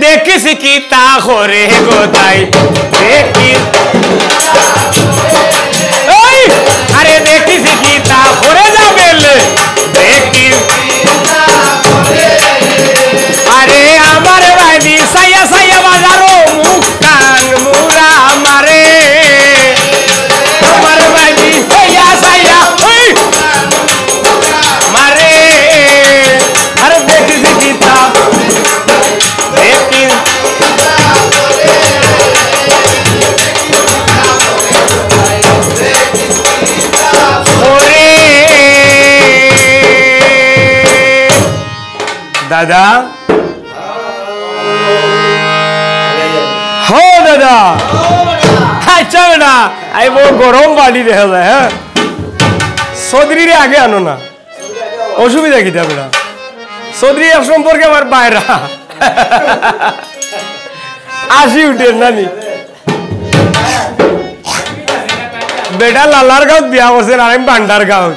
দেখিস কি তা করে গোদাই দেখি ওই আরে দেখিস কি তা করে যাবে দেখি আরে আমার বাইদি সাইয়া সাইয়া বাজারো মুখ কান মুরা আমারে আমার বাইদি সাইয়া সাইয়া ওই মারে আরে দেখিস কি তা দেখি দাদা हो दादा अच्छा बेटा आई वो गरम बाड़ी দেখা যায় হ্যাঁ চৌধুরী রে আগে আনো না অসুবিধা কি তা বেটা চৌধুরী সম্পর্কে আমার বাইরা আসি উঠে নানি বেটা লালার গাঁও বিয়া বসে আর আমি বান্ডার গাঁও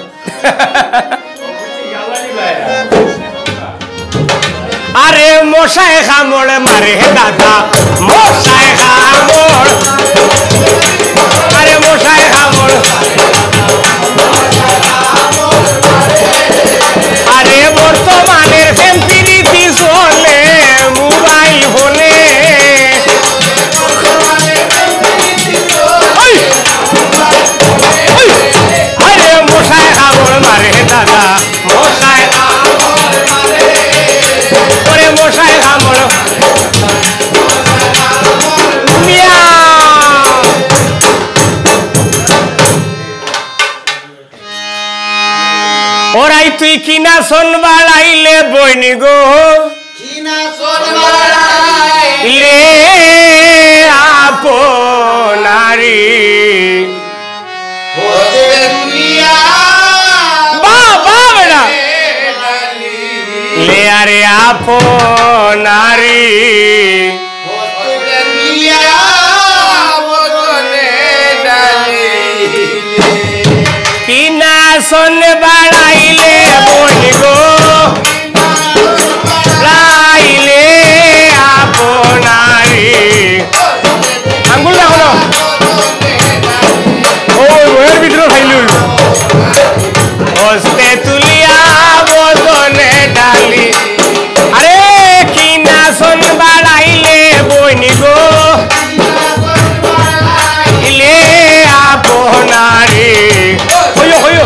আরে মশাই খামড়ে মারে দাদা মশাই খামড় আরে মশাই খামড় আরে বর্তমানের ফ্যামিলিটি চলে মোবাইল ফোনে আরে মশাই খামড় মারে দাদা মশাই ওরে মশাই খামড় ওরাই তুই কিনা শোন বাড়াইলে বইনি গো কিনা শোন বাড়াইলে আপনারি বাবা বেটা লে আরে আপনারি কিনা শোন বাড়াইলে বই গো রাইলে আপনারি আঙ্গুল দেখো না ওই ওয়ের ভিতরে খাইলু হস্তে তুলিয়া বদনে ডালি আরে কিনা শোন বাড়াইলে বই গো ইলে আপনারি হইও হইও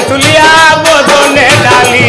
তুলিয়া বদনে ডালি